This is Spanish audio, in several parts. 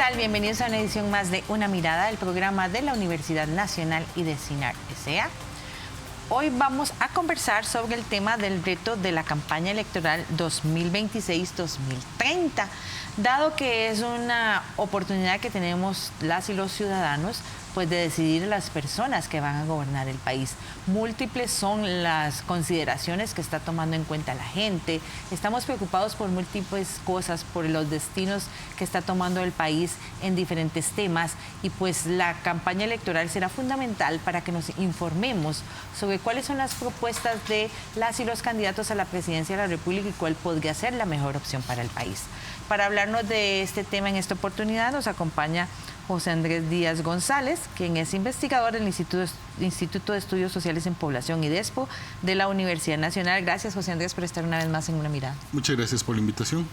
tal? Bienvenidos a una edición más de Una Mirada, el programa de la Universidad Nacional y de CINAR S.A. Hoy vamos a conversar sobre el tema del reto de la campaña electoral 2026-2030, dado que es una oportunidad que tenemos las y los ciudadanos pues de decidir las personas que van a gobernar el país. Múltiples son las consideraciones que está tomando en cuenta la gente. Estamos preocupados por múltiples cosas, por los destinos que está tomando el país en diferentes temas, y pues la campaña electoral será fundamental para que nos informemos sobre cuáles son las propuestas de las y los candidatos a la presidencia de la República y cuál podría ser la mejor opción para el país. Para hablarnos de este tema en esta oportunidad nos acompaña José Andrés Díaz González, quien es investigador del Instituto de Estudios Sociales en Población IDESPO de la Universidad Nacional. Gracias, José Andrés, por estar una vez más en Una Mirada. Muchas gracias por la invitación.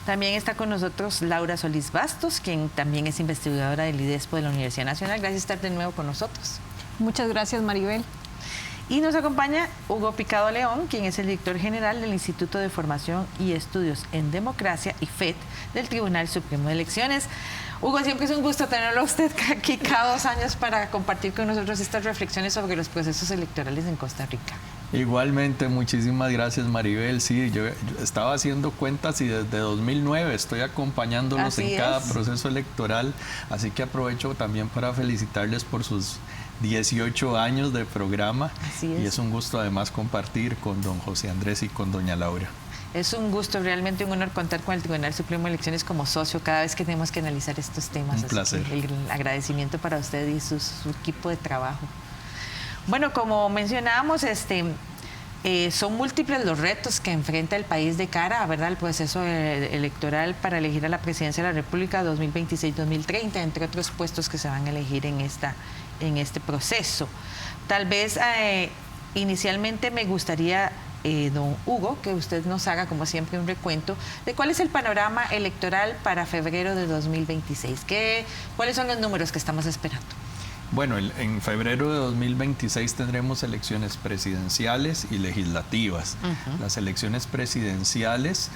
También está con nosotros Laura Solís Bastos, quien también es investigadora del IDESPO de la Universidad Nacional. Gracias por estar de nuevo con nosotros. Muchas gracias, Maribel. Y nos acompaña Hugo Picado León, quien es el director general del Instituto de Formación y Estudios en Democracia, IFED, del Tribunal Supremo de Elecciones. Hugo, siempre es un gusto tenerlo a usted aquí cada 2 años para compartir con nosotros estas reflexiones sobre los procesos electorales en Costa Rica. Igualmente, muchísimas gracias, Maribel. Sí, yo estaba haciendo cuentas y desde 2009 estoy acompañándolos en cada proceso electoral, así que aprovecho también para felicitarles por sus 18 años de programa. Así es. Y es un gusto además compartir con don José Andrés y con doña Laura. Es un gusto, realmente un honor contar con el Tribunal Supremo de Elecciones como socio cada vez que tenemos que analizar estos temas. Un placer. El agradecimiento para usted y su equipo de trabajo. Bueno, como mencionábamos, son múltiples los retos que enfrenta el país de cara, ¿verdad?, al proceso electoral para elegir a la presidencia de la República 2026-2030, entre otros puestos que se van a elegir en este proceso. Tal vez inicialmente me gustaría, don Hugo, que usted nos haga, como siempre, un recuento de cuál es el panorama electoral para febrero de 2026. ¿Cuáles son los números que estamos esperando? Bueno, en febrero de 2026 tendremos elecciones presidenciales y legislativas. Las elecciones presidenciales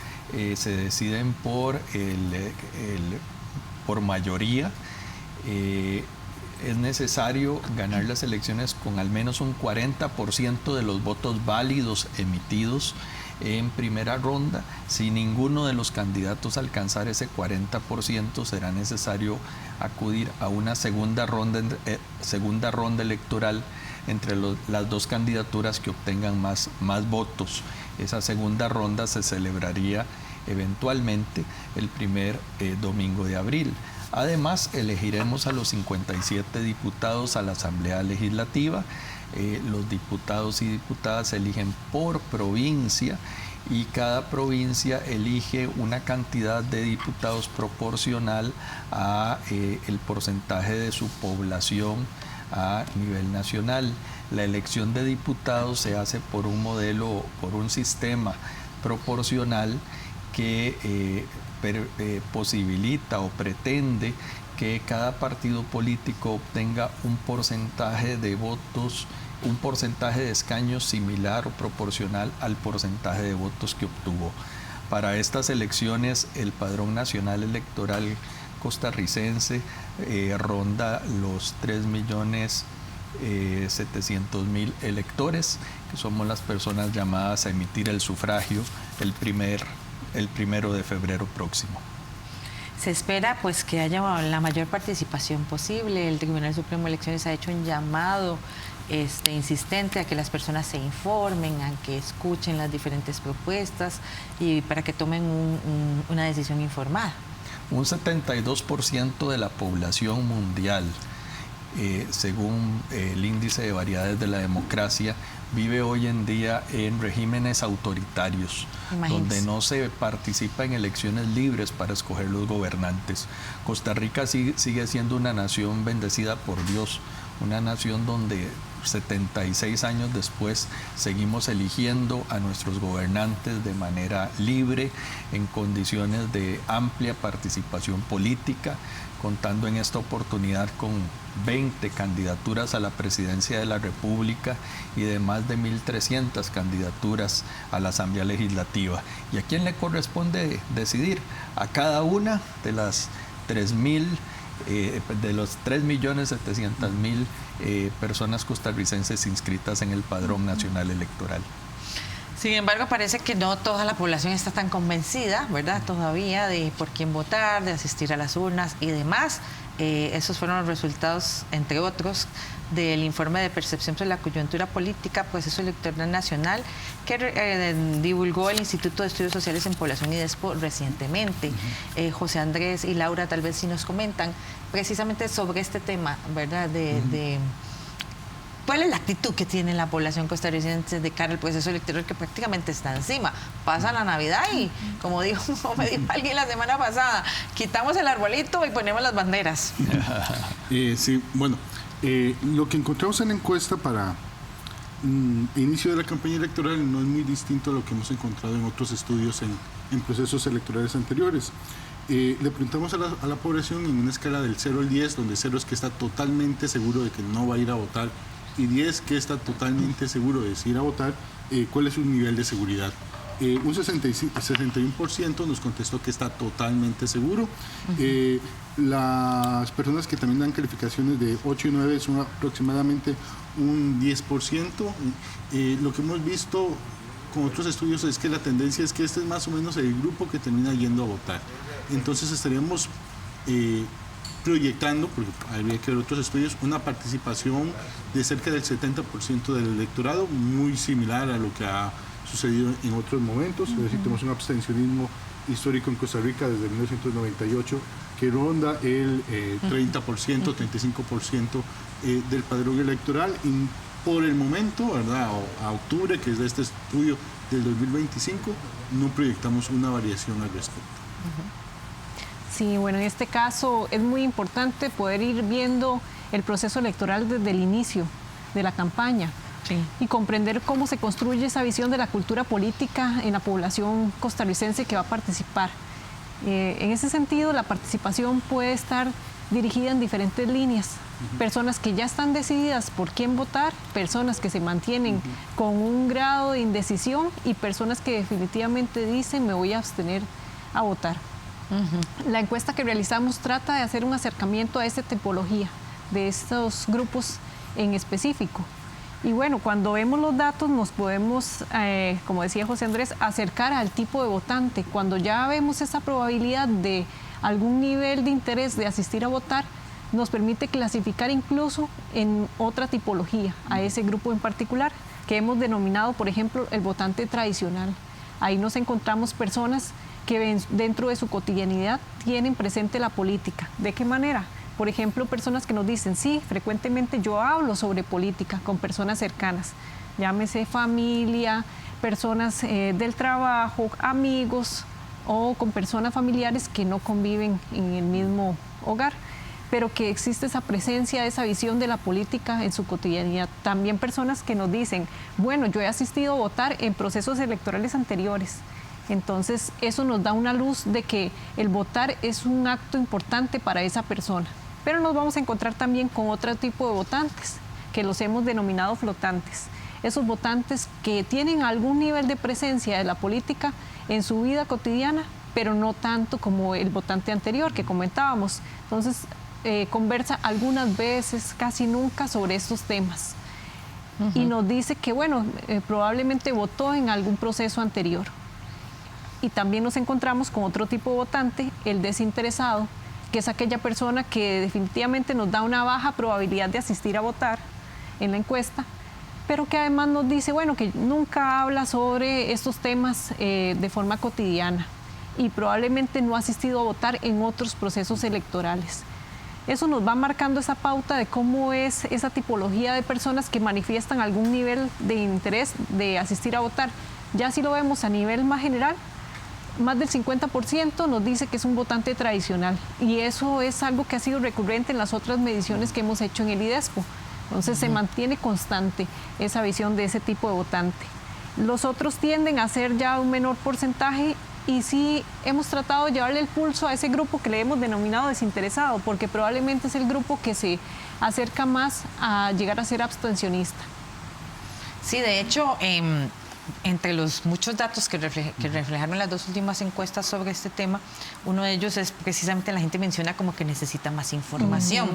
se deciden por mayoría. Es necesario ganar las elecciones con al menos un 40% de los votos válidos emitidos en primera ronda. Si ninguno de los candidatos alcanzar ese 40%, será necesario acudir a una segunda ronda electoral entre las dos candidaturas que obtengan más votos. Esa segunda ronda se celebraría eventualmente el primer domingo de abril. Además, elegiremos a los 57 diputados a la Asamblea Legislativa. Los diputados y diputadas se eligen por provincia y cada provincia elige una cantidad de diputados proporcional a el porcentaje de su población a nivel nacional. La elección de diputados se hace por un sistema proporcional que posibilita o pretende que cada partido político obtenga un porcentaje de votos, un porcentaje de escaños similar o proporcional al porcentaje de votos que obtuvo. Para estas elecciones, el Padrón Nacional Electoral costarricense ronda los 3.700.000 electores, que somos las personas llamadas a emitir el sufragio el 1 de febrero próximo. Se espera pues que haya la mayor participación posible. El Tribunal Supremo de Elecciones ha hecho un llamado insistente a que las personas se informen, a que escuchen las diferentes propuestas y para que tomen una decisión informada. Un 72% de la población mundial, según el índice de variedades de la democracia, vive hoy en día en regímenes autoritarios, donde no se participa en elecciones libres para escoger los gobernantes. Costa Rica sigue siendo una nación bendecida por Dios, una nación donde 76 años después seguimos eligiendo a nuestros gobernantes de manera libre, en condiciones de amplia participación política, contando en esta oportunidad con 20 candidaturas a la presidencia de la República y de más de 1.300 candidaturas a la Asamblea Legislativa. ¿Y a quién le corresponde decidir? A cada una de de los 3.700.000 personas costarricenses inscritas en el Padrón Nacional Electoral. Sin embargo, parece que no toda la población está tan convencida, ¿verdad?, todavía de por quién votar, de asistir a las urnas y demás. Esos fueron los resultados, entre otros, del informe de percepción sobre la coyuntura política, proceso electoral nacional, que divulgó el Instituto de Estudios Sociales en Población IDESPO recientemente. José Andrés y Laura tal vez sí nos comentan precisamente sobre este tema, ¿verdad?, ¿cuál es la actitud que tiene la población costarricense de cara al proceso electoral que prácticamente está encima? Pasa la Navidad y, como me dijo alguien la semana pasada, quitamos el arbolito y ponemos las banderas. Sí, bueno, lo que encontramos en la encuesta para inicio de la campaña electoral no es muy distinto a lo que hemos encontrado en otros estudios en procesos electorales anteriores. Le preguntamos a la población en una escala del 0 al 10, donde 0 es que está totalmente seguro de que no va a ir a votar y 10 que está totalmente seguro de ir a votar, cuál es su nivel de seguridad. Un 61% nos contestó que está totalmente seguro. Las personas que también dan calificaciones de 8 y 9 son aproximadamente un 10%. Lo que hemos visto con otros estudios es que la tendencia es que este es más o menos el grupo que termina yendo a votar. Entonces estaríamos proyectando, porque habría que ver otros estudios, una participación de cerca del 70% del electorado, muy similar a lo que ha sucedido en otros momentos. Es decir, tenemos un abstencionismo histórico en Costa Rica desde 1998 que ronda el 30%, 35% del padrón electoral. Y por el momento, ¿verdad?, a octubre, que es de este estudio del 2025, no proyectamos una variación al respecto. Sí, bueno, en este caso es muy importante poder ir viendo el proceso electoral desde el inicio de la campaña. Sí. Y comprender cómo se construye esa visión de la cultura política en la población costarricense que va a participar. En ese sentido, la participación puede estar dirigida en diferentes líneas. Personas que ya están decididas por quién votar, personas que se mantienen con un grado de indecisión y personas que definitivamente dicen me voy a abstener a votar. La encuesta que realizamos trata de hacer un acercamiento a esta tipología de estos grupos en específico. Y bueno, cuando vemos los datos nos podemos, como decía José Andrés, acercar al tipo de votante. Cuando ya vemos esa probabilidad de algún nivel de interés de asistir a votar, nos permite clasificar incluso en otra tipología a ese grupo en particular, que hemos denominado, por ejemplo, el votante tradicional. Ahí nos encontramos personas que dentro de su cotidianidad tienen presente la política. ¿De qué manera? Por ejemplo, personas que nos dicen, sí, frecuentemente yo hablo sobre política con personas cercanas, llámese familia, personas del trabajo, amigos o con personas familiares que no conviven en el mismo hogar, pero que existe esa presencia, esa visión de la política en su cotidianidad. También personas que nos dicen, bueno, yo he asistido a votar en procesos electorales anteriores. Entonces, eso nos da una luz de que el votar es un acto importante para esa persona. Pero nos vamos a encontrar también con otro tipo de votantes, que los hemos denominado flotantes. Esos votantes que tienen algún nivel de presencia de la política en su vida cotidiana, pero no tanto como el votante anterior que comentábamos. Entonces, conversa algunas veces, casi nunca, sobre estos temas. Y nos dice que, bueno, probablemente votó en algún proceso anterior. Y también nos encontramos con otro tipo de votante, el desinteresado, que es aquella persona que definitivamente nos da una baja probabilidad de asistir a votar en la encuesta, pero que además nos dice, bueno, que nunca habla sobre estos temas de forma cotidiana y probablemente no ha asistido a votar en otros procesos electorales. Eso nos va marcando esa pauta de cómo es esa tipología de personas que manifiestan algún nivel de interés de asistir a votar. Ya si lo vemos a nivel más general, más del 50% nos dice que es un votante tradicional y eso es algo que ha sido recurrente en las otras mediciones que hemos hecho en el IDESPO. Entonces se mantiene constante esa visión de ese tipo de votante. Los otros tienden a ser ya un menor porcentaje y sí hemos tratado de llevarle el pulso a ese grupo que le hemos denominado desinteresado, porque probablemente es el grupo que se acerca más a llegar a ser abstencionista. Sí, de hecho, entre los muchos datos que reflejaron las dos últimas encuestas sobre este tema, uno de ellos es precisamente la gente menciona como que necesita más información.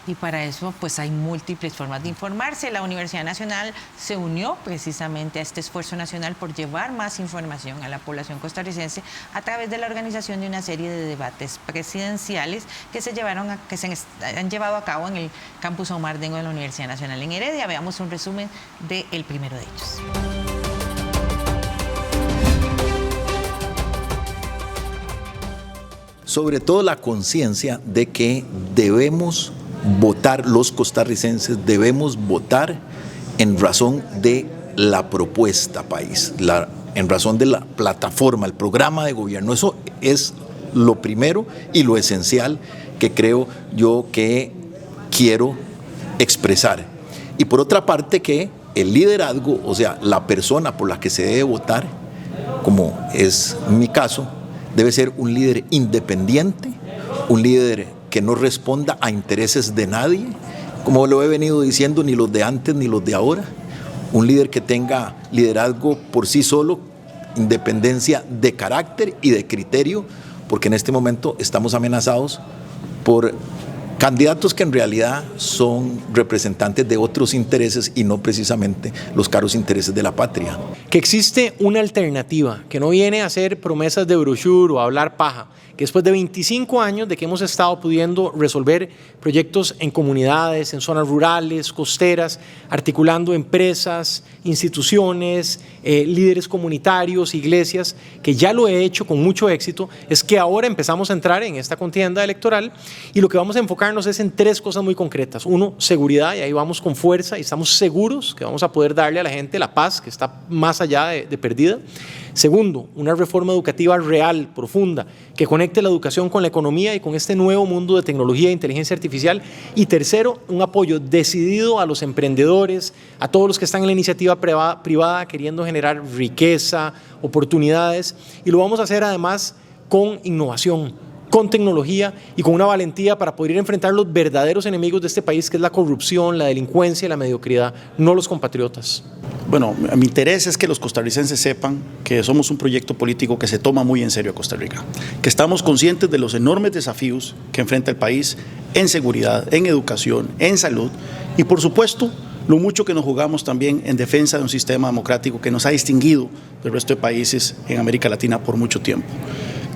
Y para eso pues hay múltiples formas de informarse. La Universidad Nacional se unió precisamente a este esfuerzo nacional por llevar más información a la población costarricense a través de la organización de una serie de debates presidenciales que se han llevado a cabo en el Campus Omar Dengo de la Universidad Nacional en Heredia. Veamos un resumen del primero de ellos. Sobre todo la conciencia de que debemos votar, los costarricenses debemos votar en razón de la propuesta país, en razón de la plataforma, el programa de gobierno. Eso es lo primero y lo esencial que creo yo que quiero expresar. Y por otra parte que el liderazgo, o sea, la persona por la que se debe votar, como es mi caso, debe ser un líder independiente, un líder que no responda a intereses de nadie, como lo he venido diciendo, ni los de antes ni los de ahora, un líder que tenga liderazgo por sí solo, independencia de carácter y de criterio, porque en este momento estamos amenazados por candidatos que en realidad son representantes de otros intereses y no precisamente los caros intereses de la patria. Que existe una alternativa, que no viene a hacer promesas de brochure o a hablar paja, que después de 25 años de que hemos estado pudiendo resolver proyectos en comunidades, en zonas rurales, costeras, articulando empresas, instituciones, líderes comunitarios, iglesias, que ya lo he hecho con mucho éxito, es que ahora empezamos a entrar en esta contienda electoral y lo que vamos a enfocarnos es en tres cosas muy concretas. Uno, seguridad, y ahí vamos con fuerza y estamos seguros que vamos a poder darle a la gente la paz que está más allá de perdida. Segundo, una reforma educativa real, profunda, que conecte la educación con la economía y con este nuevo mundo de tecnología e inteligencia artificial. Y tercero, un apoyo decidido a los emprendedores, a todos los que están en la iniciativa privada queriendo generar riqueza, oportunidades. Y lo vamos a hacer además con innovación, con tecnología y con una valentía para poder enfrentar los verdaderos enemigos de este país, que es la corrupción, la delincuencia y la mediocridad, no los compatriotas. Bueno, mi interés es que los costarricenses sepan que somos un proyecto político que se toma muy en serio a Costa Rica, que estamos conscientes de los enormes desafíos que enfrenta el país en seguridad, en educación, en salud y por supuesto lo mucho que nos jugamos también en defensa de un sistema democrático que nos ha distinguido del resto de países en América Latina por mucho tiempo.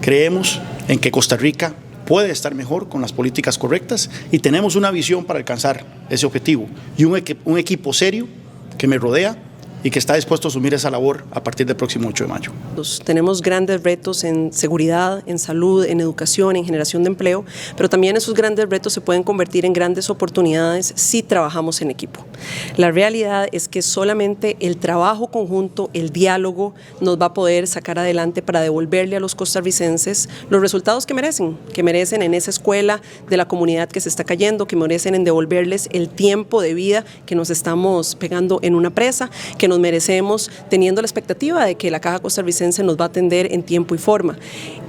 Creemos en que Costa Rica puede estar mejor con las políticas correctas y tenemos una visión para alcanzar ese objetivo y un equipo serio que me rodea y que está dispuesto a asumir esa labor a partir del próximo 8 de mayo. Tenemos grandes retos en seguridad, en salud, en educación, en generación de empleo, pero también esos grandes retos se pueden convertir en grandes oportunidades si trabajamos en equipo. La realidad es que solamente el trabajo conjunto, el diálogo, nos va a poder sacar adelante para devolverle a los costarricenses los resultados que merecen en esa escuela de la comunidad que se está cayendo, que merecen en devolverles el tiempo de vida que nos estamos pegando en una presa, que nos merecemos teniendo la expectativa de que la Caja Costarricense nos va a atender en tiempo y forma.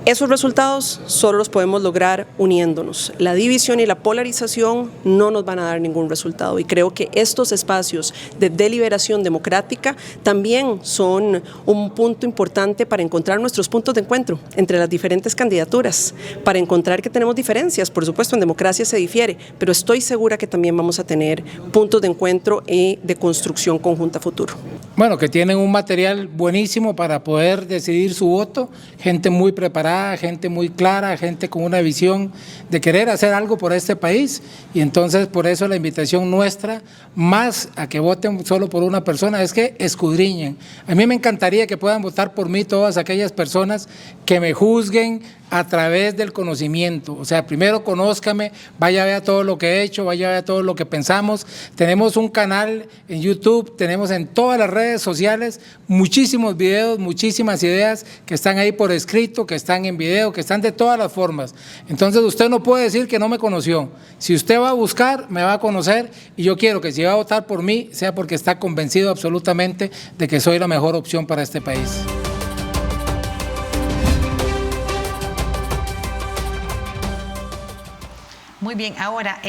Esos resultados solo los podemos lograr uniéndonos. La división y la polarización no nos van a dar ningún resultado y creo que estos espacios de deliberación democrática también son un punto importante para encontrar nuestros puntos de encuentro entre las diferentes candidaturas, para encontrar que tenemos diferencias. Por supuesto, en democracia se difiere, pero estoy segura que también vamos a tener puntos de encuentro y de construcción conjunta futuro. Bueno, que tienen un material buenísimo para poder decidir su voto, gente muy preparada, gente muy clara, gente con una visión de querer hacer algo por este país y entonces por eso la invitación nuestra, más a que voten solo por una persona, es que escudriñen. A mí me encantaría que puedan votar por mí todas aquellas personas que me juzguen a través del conocimiento, o sea, primero conózcame, vaya a ver todo lo que he hecho, vaya a ver todo lo que pensamos. Tenemos un canal en YouTube, tenemos en todas las redes sociales muchísimos videos, muchísimas ideas que están ahí por escrito, que están en video, que están de todas las formas. Entonces usted no puede decir que no me conoció. Si usted va a buscar, me va a conocer y yo quiero que si va a votar por mí, sea porque está convencido absolutamente de que soy la mejor opción para este país. Muy bien, ahora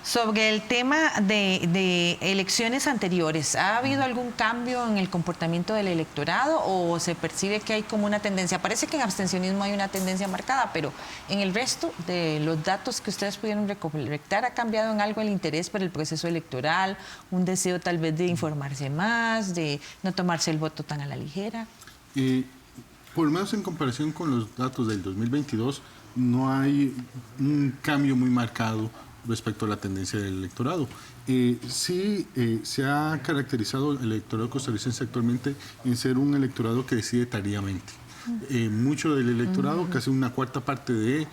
Sobre el tema de elecciones anteriores, ¿ha habido algún cambio en el comportamiento del electorado o se percibe que hay como una tendencia? Parece que en abstencionismo hay una tendencia marcada, pero en el resto de los datos que ustedes pudieron recolectar, ¿ha cambiado en algo el interés por el proceso electoral? ¿Un deseo tal vez de informarse más, de no tomarse el voto tan a la ligera? Por lo menos en comparación con los datos del 2022, no hay un cambio muy marcado respecto a la tendencia del electorado. Sí se ha caracterizado el electorado costarricense actualmente en ser un electorado que decide tardíamente. Mucho del electorado, casi una cuarta parte de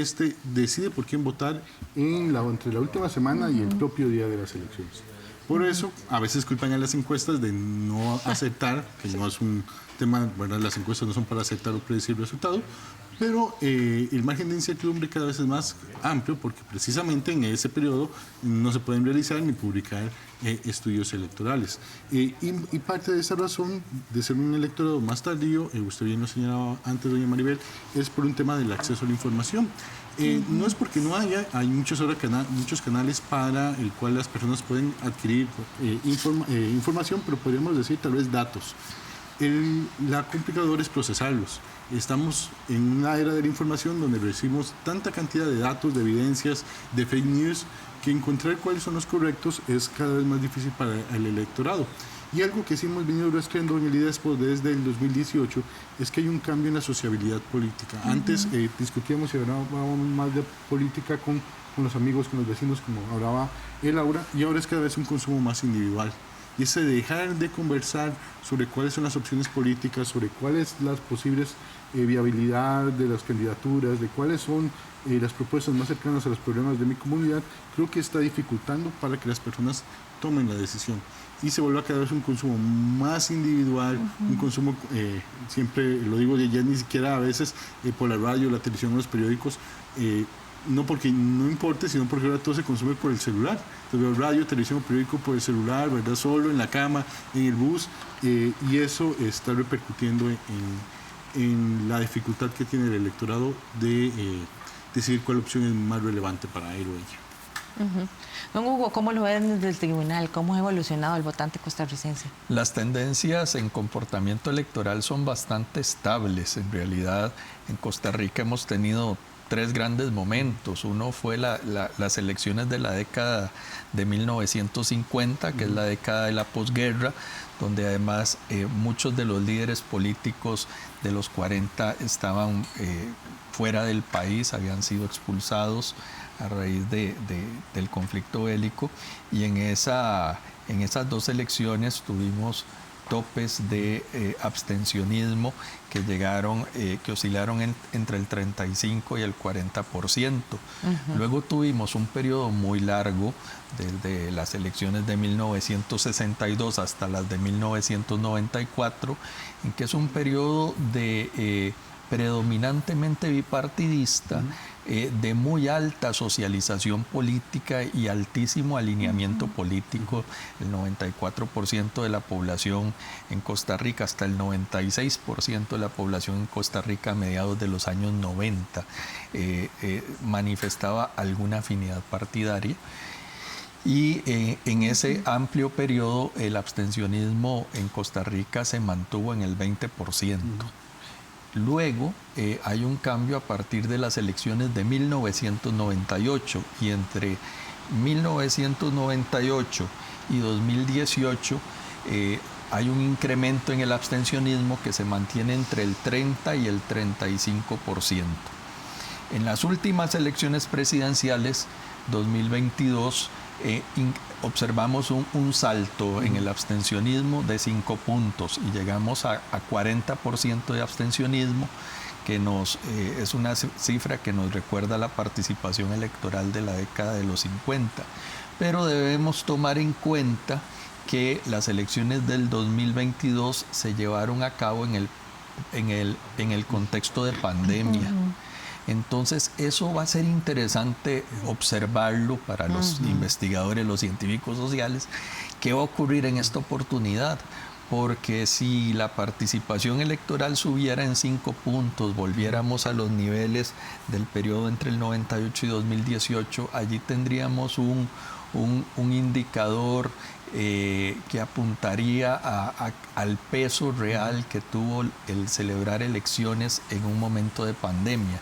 este, decide por quién votar entre la última semana y el propio día de las elecciones. Por eso, a veces culpan a las encuestas de no aceptar, que no es un tema, ¿verdad? Las encuestas no son para aceptar o predecir el resultado, pero el margen de incertidumbre cada vez es más amplio porque precisamente en ese periodo no se pueden realizar ni publicar estudios electorales. Y parte de esa razón de ser un electorado más tardío, usted bien lo señalaba antes, doña Maribel, es por un tema del acceso a la información. No es porque no haya, hay muchos canales para el cual las personas pueden adquirir información, pero podríamos decir tal vez datos. La complicadora es procesarlos. Estamos en una era de la información donde recibimos tanta cantidad de datos, de evidencias, de fake news, que encontrar cuáles son los correctos es cada vez más difícil para el electorado. Y algo que sí hemos venido rastreando en el IDESPO desde el 2018 es que hay un cambio en la sociabilidad política. Antes discutíamos y hablábamos más de política con los amigos, con los vecinos, como hablaba Laura, y ahora es cada vez un consumo más individual. Y ese dejar de conversar sobre cuáles son las opciones políticas, sobre cuáles las posibles viabilidad de las candidaturas, de cuáles son las propuestas más cercanas a los problemas de mi comunidad, creo que está dificultando para que las personas tomen la decisión. Y se vuelve a cada vez un consumo más individual, un consumo, siempre lo digo, ya ni siquiera a veces por la radio, la televisión o los periódicos, no porque no importe, sino porque ahora todo se consume por el celular. Entonces, radio, televisión, periódico por el celular, ¿verdad? Solo, en la cama, en el bus, y eso está repercutiendo en la dificultad que tiene el electorado de decidir cuál opción es más relevante para él o ella. Don Hugo, ¿cómo lo ven desde el tribunal? ¿Cómo ha evolucionado el votante costarricense? Las tendencias en comportamiento electoral son bastante estables. En realidad, en Costa Rica hemos tenido 3 grandes momentos. Uno fue las elecciones de la década de 1950, que es la década de la posguerra, donde además muchos de los líderes políticos de los 40 estaban fuera del país, habían sido expulsados a raíz del conflicto bélico, y en esas 2 elecciones tuvimos topes de abstencionismo que oscilaron entre el 35 y el 40%. Luego tuvimos un periodo muy largo, desde las elecciones de 1962 hasta las de 1994, en que es un periodo de predominantemente bipartidista, de muy alta socialización política y altísimo alineamiento político. El 94% de la población en Costa Rica, hasta el 96% de la población en Costa Rica a mediados de los años 90 manifestaba alguna afinidad partidaria. Y en ese amplio periodo el abstencionismo en Costa Rica se mantuvo en el 20%. Luego hay un cambio a partir de las elecciones de 1998, y entre 1998 y 2018 hay un incremento en el abstencionismo que se mantiene entre el 30 y el 35%. En las últimas elecciones presidenciales, 2022, observamos un salto en el abstencionismo de 5 puntos y llegamos a 40% de abstencionismo, que es una cifra que nos recuerda la participación electoral de la década de los 50. Pero debemos tomar en cuenta que las elecciones del 2022 se llevaron a cabo en el contexto de pandemia. Entonces, eso va a ser interesante observarlo para los investigadores, los científicos sociales, qué va a ocurrir en esta oportunidad, porque si la participación electoral subiera en 5 puntos, volviéramos a los niveles del periodo entre el 98 y 2018, allí tendríamos un indicador que apuntaría al peso real que tuvo el celebrar elecciones en un momento de pandemia.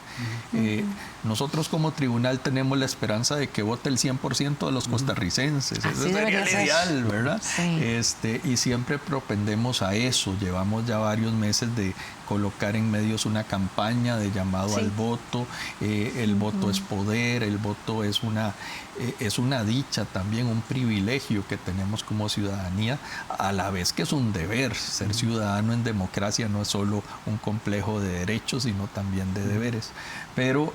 Nosotros como tribunal tenemos la esperanza de que vote el 100% de los costarricenses. Eso sería el ideal, ¿verdad? Sí. Y siempre propendemos a eso. Llevamos ya varios meses de colocar en medios una campaña de llamado al voto. El voto es poder, el voto es una dicha también, un privilegio que tenemos como ciudadanía, a la vez que es un deber. Ser ciudadano en democracia no es solo un complejo de derechos, sino también de deberes. Pero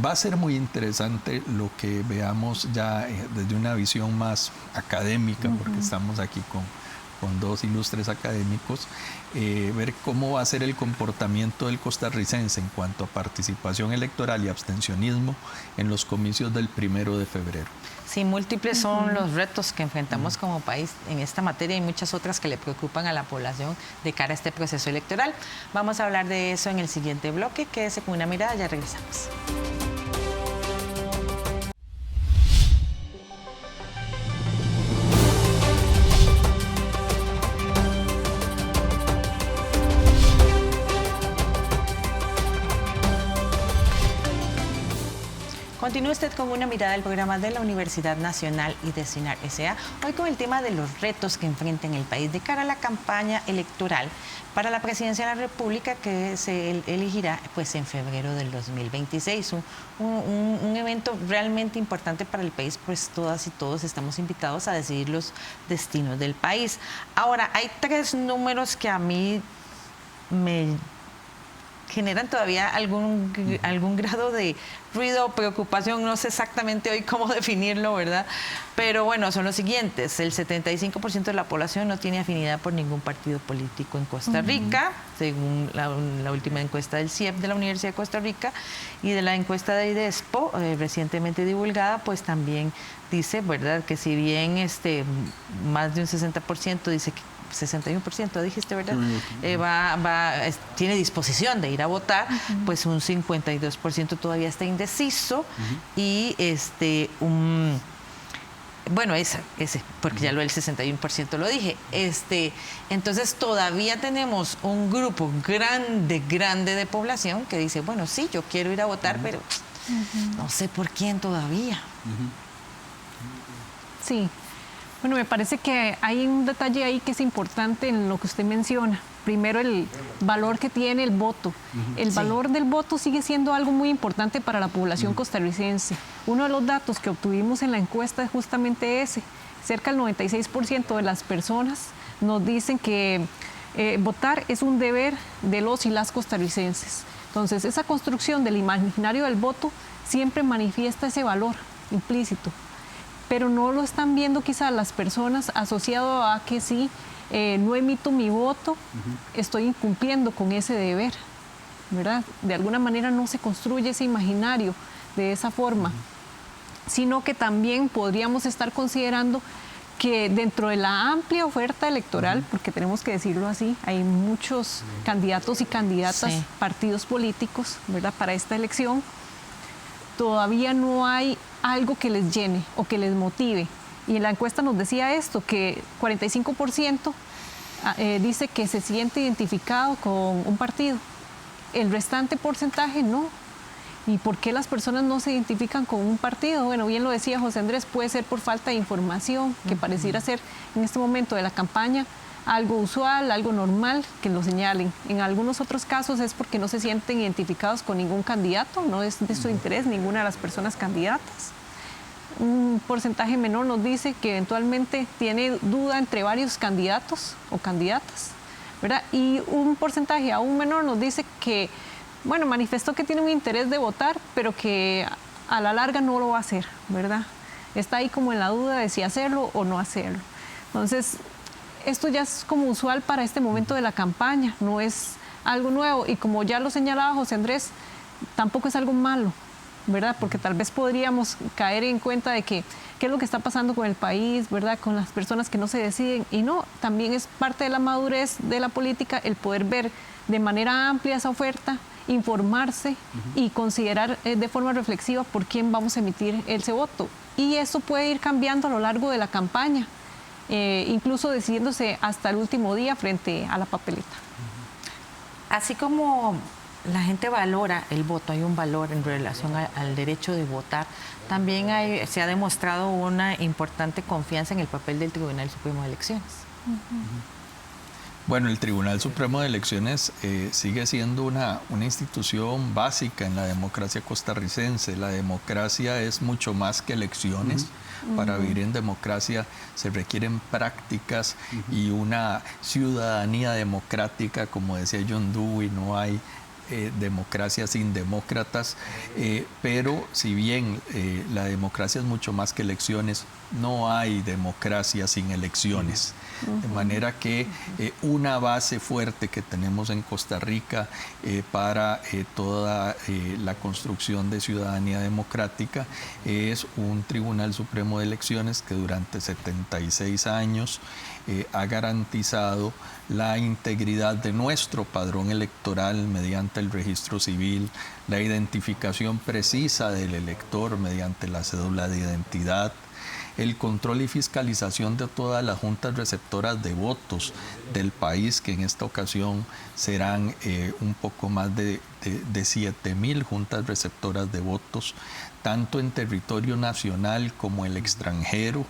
va a ser muy interesante lo que veamos ya desde una visión más académica, porque estamos aquí con 2 ilustres académicos, ver cómo va a ser el comportamiento del costarricense en cuanto a participación electoral y abstencionismo en los comicios del 1 de febrero. Sí, múltiples son los retos que enfrentamos como país en esta materia y muchas otras que le preocupan a la población de cara a este proceso electoral. Vamos a hablar de eso en el siguiente bloque. Quédese con una mirada, ya regresamos. Continúe usted con una mirada al programa de la Universidad Nacional y de CINAR S.A. Hoy con el tema de los retos que enfrenta el país de cara a la campaña electoral para la presidencia de la República que se elegirá pues en febrero del 2026. Un evento realmente importante para el país, pues todas y todos estamos invitados a decidir los destinos del país. Ahora, hay 3 números que a mí me generan todavía algún grado de ruido o preocupación, no sé exactamente hoy cómo definirlo, ¿verdad? Pero bueno, son los siguientes. El 75% de la población no tiene afinidad por ningún partido político en Costa Rica, según la última encuesta del CIEP de la Universidad de Costa Rica, y de la encuesta de IDESPO, recientemente divulgada, pues también dice, ¿verdad?, que si bien más de un 60% dice que 61% dijiste, ¿verdad? Tiene disposición de ir a votar, pues un 52% todavía está indeciso y bueno, ese, porque ya lo del 61% lo dije. Entonces todavía tenemos un grupo grande de población que dice, bueno, sí, yo quiero ir a votar, pero no sé por quién todavía. Sí. Bueno, me parece que hay un detalle ahí que es importante en lo que usted menciona. Primero, el valor que tiene el voto. El valor del voto sigue siendo algo muy importante para la población costarricense. Uno de los datos que obtuvimos en la encuesta es justamente ese. Cerca del 96% de las personas nos dicen que votar es un deber de los y las costarricenses. Entonces, esa construcción del imaginario del voto siempre manifiesta ese valor implícito, pero no lo están viendo quizás las personas asociado a que si no emito mi voto, estoy incumpliendo con ese deber, ¿verdad? De alguna manera no se construye ese imaginario de esa forma, sino que también podríamos estar considerando que dentro de la amplia oferta electoral, porque tenemos que decirlo así, hay muchos candidatos y candidatas, partidos políticos, ¿verdad?, para esta elección, todavía no hay algo que les llene o que les motive. Y en la encuesta nos decía esto, que 45% dice que se siente identificado con un partido. El restante porcentaje no. ¿Y por qué las personas no se identifican con un partido? Bueno, bien lo decía José Andrés, puede ser por falta de información, que pareciera ser en este momento de la campaña algo usual, algo normal, que lo señalen. En algunos otros casos es porque no se sienten identificados con ningún candidato, no es de su interés ninguna de las personas candidatas. Un porcentaje menor nos dice que eventualmente tiene duda entre varios candidatos o candidatas, ¿verdad? Y un porcentaje aún menor nos dice que, bueno, manifestó que tiene un interés de votar, pero que a la larga no lo va a hacer, ¿verdad? Está ahí como en la duda de si hacerlo o no hacerlo. Entonces, esto ya es como usual para este momento de la campaña, no es algo nuevo. Y como ya lo señalaba José Andrés, tampoco es algo malo, ¿verdad? Porque tal vez podríamos caer en cuenta de que qué es lo que está pasando con el país, ¿verdad? Con las personas que no se deciden. Y no, también es parte de la madurez de la política el poder ver de manera amplia esa oferta, informarse y considerar de forma reflexiva por quién vamos a emitir ese voto. Y eso puede ir cambiando a lo largo de la campaña, incluso decidiéndose hasta el último día frente a la papeleta. Así como la gente valora el voto, hay un valor en relación al derecho de votar, también se ha demostrado una importante confianza en el papel del Tribunal Supremo de Elecciones. Bueno, el Tribunal Supremo de Elecciones sigue siendo una institución básica en la democracia costarricense. La democracia es mucho más que elecciones. Para vivir en democracia se requieren prácticas y una ciudadanía democrática, como decía John Dewey, no hay democracia sin demócratas, pero si bien la democracia es mucho más que elecciones, no hay democracia sin elecciones. De manera que una base fuerte que tenemos en Costa Rica para toda la construcción de ciudadanía democrática es un Tribunal Supremo de Elecciones que durante 76 años ha garantizado la integridad de nuestro padrón electoral mediante el registro civil, la identificación precisa del elector mediante la cédula de identidad, el control y fiscalización de todas las juntas receptoras de votos del país, que en esta ocasión serán un poco más de 7.000 juntas receptoras de votos, tanto en territorio nacional como el extranjero,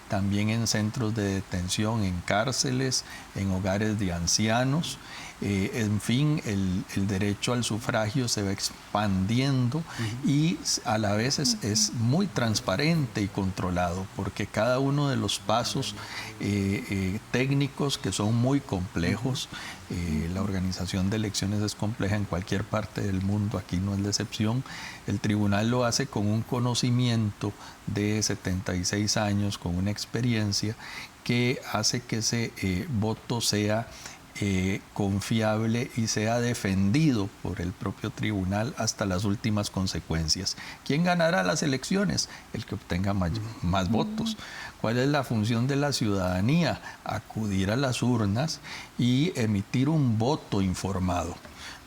también en centros de detención, en cárceles, en hogares de ancianos. En fin, el derecho al sufragio se va expandiendo y a la vez es muy transparente y controlado, porque cada uno de los pasos técnicos, que son muy complejos, la organización de elecciones es compleja en cualquier parte del mundo, aquí no es la excepción, el tribunal lo hace con un conocimiento de 76 años, con una experiencia que hace que ese voto sea confiable y sea defendido por el propio tribunal hasta las últimas consecuencias. ¿Quién ganará las elecciones? El que obtenga más votos. ¿Cuál es la función de la ciudadanía? Acudir a las urnas y emitir un voto informado.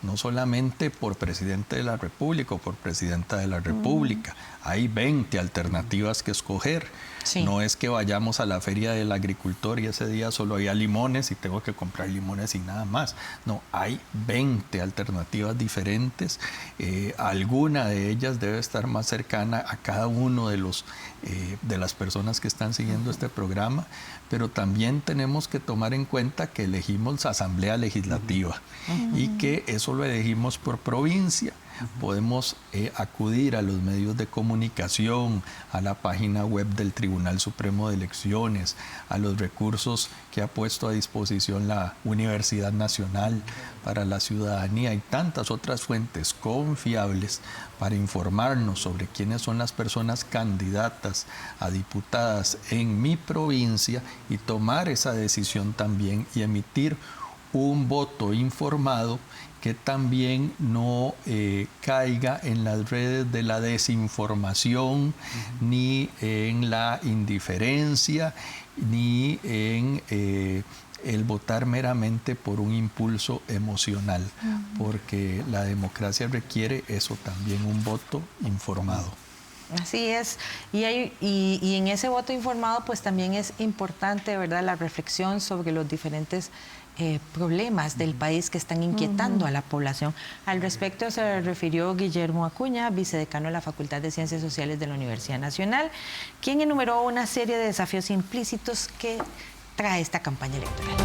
No solamente por presidente de la República o por presidenta de la República. Hay 20 alternativas que escoger. Sí. No es que vayamos a la feria del agricultor y ese día solo había limones y tengo que comprar limones y nada más. No, hay 20 alternativas diferentes. Alguna de ellas debe estar más cercana a cada uno de las personas que están siguiendo este programa, pero también tenemos que tomar en cuenta que elegimos Asamblea Legislativa y que eso lo elegimos por provincia. Podemos acudir a los medios de comunicación, a la página web del Tribunal Supremo de Elecciones, a los recursos que ha puesto a disposición la Universidad Nacional para la Ciudadanía y tantas otras fuentes confiables para informarnos sobre quiénes son las personas candidatas a diputadas en mi provincia y tomar esa decisión también y emitir un voto informado que también no caiga en las redes de la desinformación, ni en la indiferencia, ni en el votar meramente por un impulso emocional, porque la democracia requiere eso también, un voto informado. Así es, y en ese voto informado pues también es importante, ¿verdad?, la reflexión sobre los diferentes problemas del país que están inquietando a la población. Al respecto se refirió Guillermo Acuña, vicedecano de la Facultad de Ciencias Sociales de la Universidad Nacional, quien enumeró una serie de desafíos implícitos que trae esta campaña electoral.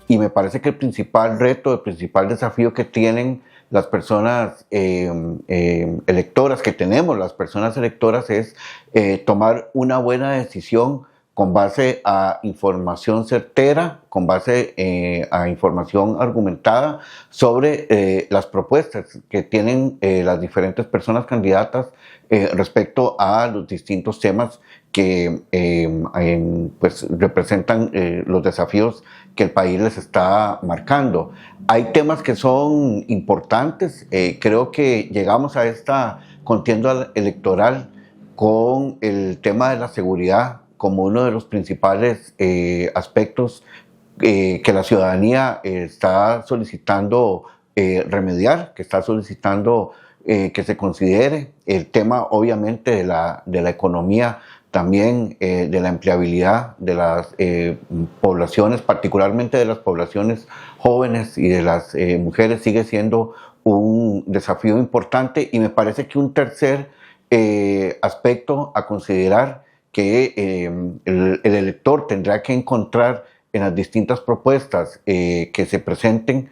Y me parece que el principal reto, el principal desafío que tienen las personas electoras, que tenemos las personas electoras, es tomar una buena decisión con base a información certera, con base a información argumentada sobre las propuestas que tienen las diferentes personas candidatas respecto a los distintos temas que pues representan los desafíos que el país les está marcando. Hay temas que son importantes. Creo que llegamos a esta contienda electoral con el tema de la seguridad como uno de los principales aspectos que la ciudadanía está solicitando remediar, que está solicitando que se considere. El tema obviamente de la economía, también de la empleabilidad de las poblaciones, particularmente de las poblaciones jóvenes y de las mujeres, sigue siendo un desafío importante. Y me parece que un tercer aspecto a considerar que el elector tendrá que encontrar en las distintas propuestas que se presenten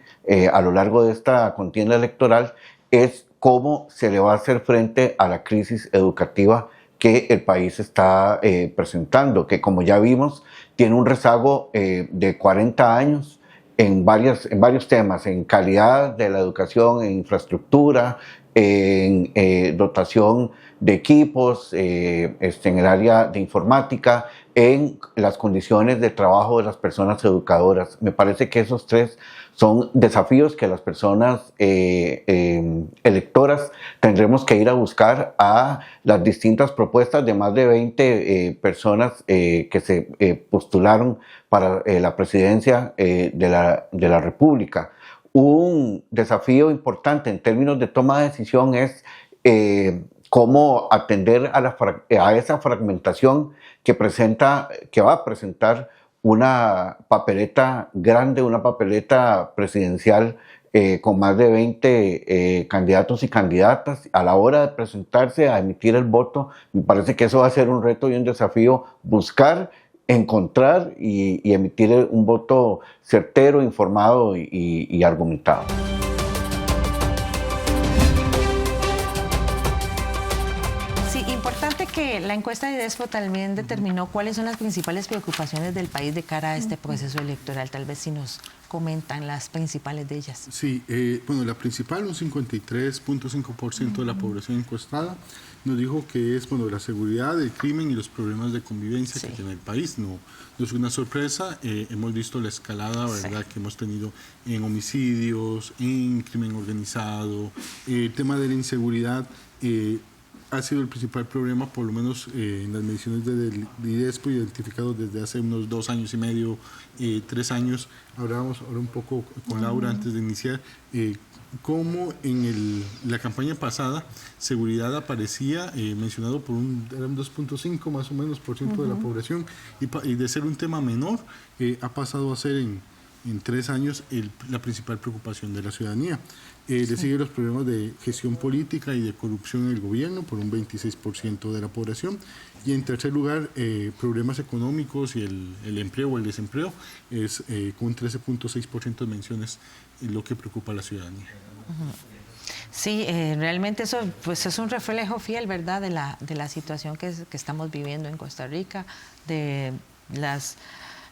a lo largo de esta contienda electoral es cómo se le va a hacer frente a la crisis educativa que el país está presentando, que como ya vimos tiene un rezago de 40 años en varios temas, en calidad de la educación, en infraestructura, en dotación de equipos, en el área de informática, en las condiciones de trabajo de las personas educadoras. Me parece que esos tres son desafíos que las personas electoras tendremos que ir a buscar a las distintas propuestas de más de 20 personas que se postularon para la presidencia de la República. Un desafío importante en términos de toma de decisión es cómo atender a esa fragmentación que va a presentar una papeleta grande, una papeleta presidencial con más de 20 candidatos y candidatas. A la hora de presentarse a emitir el voto, me parece que eso va a ser un reto y un desafío, buscar, encontrar y emitir un voto certero, informado y argumentado. Que la encuesta de IDESPO también determinó cuáles son las principales preocupaciones del país de cara a este proceso electoral. Tal vez si nos comentan las principales de ellas. Sí, bueno, la principal, un 53.5% de la población encuestada, nos dijo que es la seguridad, el crimen y los problemas de convivencia que tiene el país. No es una sorpresa, hemos visto la escalada, ¿verdad?, que hemos tenido en homicidios, en crimen organizado, el tema de la inseguridad. Ha sido el principal problema, por lo menos en las mediciones de IDESPO, identificado desde hace unos 2 años y medio, 3 años. Hablábamos ahora un poco con Laura antes de iniciar, cómo en la campaña pasada seguridad aparecía mencionado era un 2.5 más o menos % de la población, y de ser un tema menor ha pasado a ser en 3 años la principal preocupación de la ciudadanía. Le sigue los problemas de gestión política y de corrupción en el gobierno por un 26% de la población. Y en tercer lugar, problemas económicos y el empleo o el desempleo es con un 13.6% de menciones lo que preocupa a la ciudadanía. Sí, realmente eso pues es un reflejo fiel, ¿verdad?, de la situación que estamos viviendo en Costa Rica, de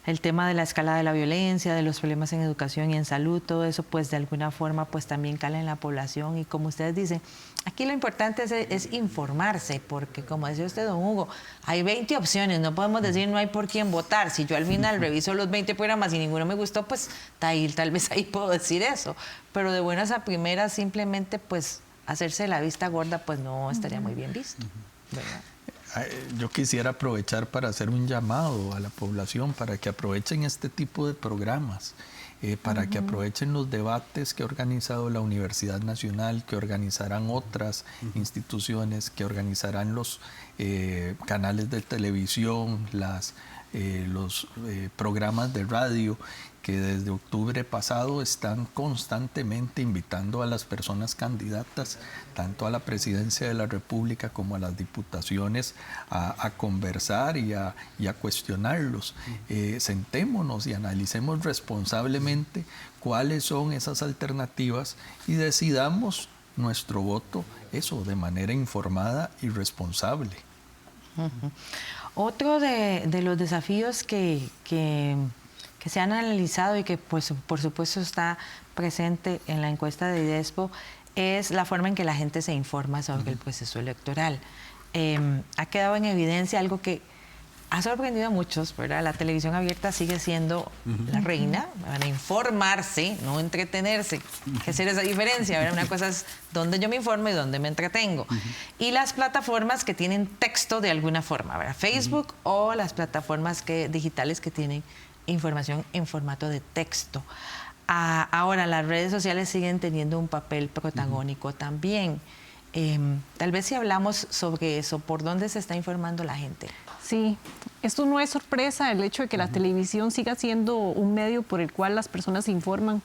el tema de la escalada de la violencia, de los problemas en educación y en salud. Todo eso pues de alguna forma pues también cala en la población. Y como ustedes dicen, aquí lo importante es informarse, porque como decía usted, don Hugo, hay 20 opciones, no podemos decir no hay por quién votar. Si yo al final reviso los 20 programas y ninguno me gustó, pues tal vez ahí puedo decir eso. Pero de buenas a primeras simplemente pues hacerse la vista gorda pues no estaría muy bien visto, ¿verdad? Yo quisiera aprovechar para hacer un llamado a la población para que aprovechen este tipo de programas, para que aprovechen los debates que ha organizado la Universidad Nacional, que organizarán otras instituciones, que organizarán los canales de televisión, los programas de radio, que desde octubre pasado están constantemente invitando a las personas candidatas, tanto a la presidencia de la República como a las diputaciones, a conversar y a cuestionarlos. Sentémonos y analicemos responsablemente cuáles son esas alternativas y decidamos nuestro voto, de manera informada y responsable. Otro de los desafíos que se han analizado y que pues, por supuesto está presente en la encuesta de IDESPO es la forma en que la gente se informa sobre el proceso electoral. Ha quedado en evidencia algo que ha sorprendido a muchos, ¿verdad? La televisión abierta sigue siendo la reina para informarse, no entretenerse. Hay que hacer esa diferencia, ¿verdad? Una cosa es dónde yo me informo y dónde me entretengo. Y las plataformas que tienen texto de alguna forma, ¿verdad? Facebook o las plataformas digitales que tienen información en formato de texto. Ahora, las redes sociales siguen teniendo un papel protagónico también. Tal vez si hablamos sobre eso, ¿por dónde se está informando la gente? Sí, esto no es sorpresa, el hecho de que la televisión siga siendo un medio por el cual las personas se informan.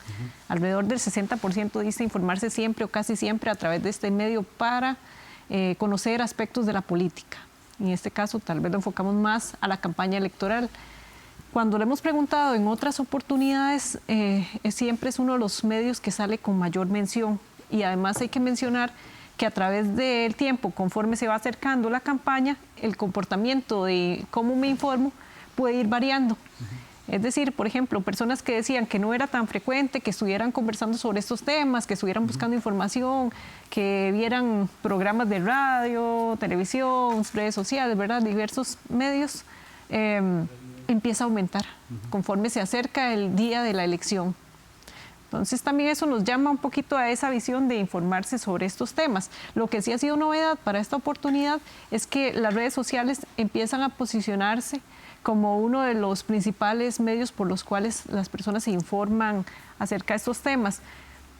Alrededor del 60% dice informarse siempre o casi siempre a través de este medio para conocer aspectos de la política. En este caso, tal vez lo enfocamos más a la campaña electoral. Cuando le hemos preguntado en otras oportunidades, siempre es uno de los medios que sale con mayor mención. Y además hay que mencionar que a través del tiempo, conforme se va acercando la campaña, el comportamiento de cómo me informo puede ir variando. Es decir, por ejemplo, personas que decían que no era tan frecuente que estuvieran conversando sobre estos temas, que estuvieran buscando información, que vieran programas de radio, televisión, redes sociales, ¿verdad? Diversos medios, empieza a aumentar conforme se acerca el día de la elección. Entonces también eso nos llama un poquito a esa visión de informarse sobre estos temas. Lo que sí ha sido novedad para esta oportunidad es que las redes sociales empiezan a posicionarse como uno de los principales medios por los cuales las personas se informan acerca de estos temas.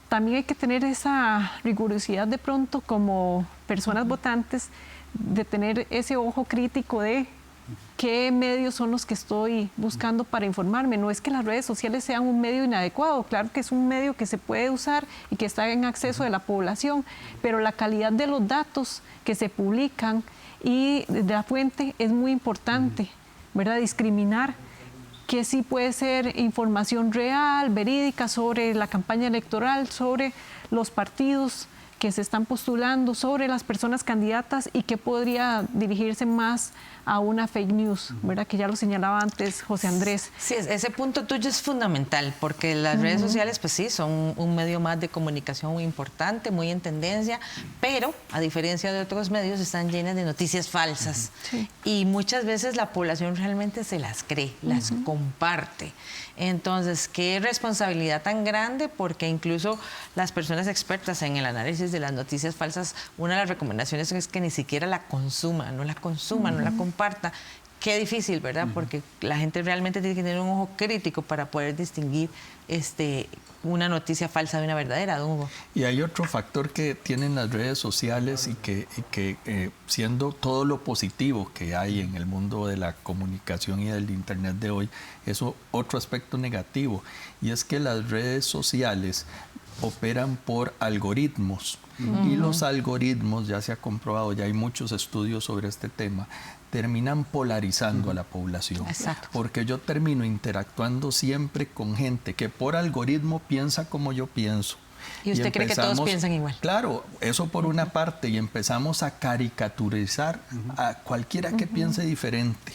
También hay que tener esa rigurosidad de pronto como personas votantes, de tener ese ojo crítico de qué medios son los que estoy buscando para informarme. No es que las redes sociales sean un medio inadecuado, claro que es un medio que se puede usar y que está en acceso de la población, pero la calidad de los datos que se publican y de la fuente es muy importante, ¿verdad? Discriminar que sí puede ser información real, verídica sobre la campaña electoral, sobre los partidos que se están postulando, sobre las personas candidatas y que podría dirigirse más a una fake news, ¿verdad? Que ya lo señalaba antes José Andrés. Sí, ese punto tuyo es fundamental porque las redes sociales, pues sí, son un medio más de comunicación muy importante, muy en tendencia, pero a diferencia de otros medios están llenas de noticias falsas y muchas veces la población realmente se las cree, las comparte. Entonces, qué responsabilidad tan grande porque incluso las personas expertas en el análisis de las noticias falsas, una de las recomendaciones es que ni siquiera la consuma, no la comparta. Qué difícil, ¿verdad? Porque la gente realmente tiene que tener un ojo crítico para poder distinguir una noticia falsa de una verdadera, don Hugo. Y hay otro factor que tienen las redes sociales y que siendo todo lo positivo que hay en el mundo de la comunicación y del internet de hoy, es otro aspecto negativo, y es que las redes sociales operan por algoritmos. Y los algoritmos, ya se ha comprobado, ya hay muchos estudios sobre este tema, terminan polarizando a la población. Exacto. Porque yo termino interactuando siempre con gente que por algoritmo piensa como yo pienso. ¿Y usted cree que todos piensan igual? Claro, eso por una parte, y empezamos a caricaturizar a cualquiera que piense diferente.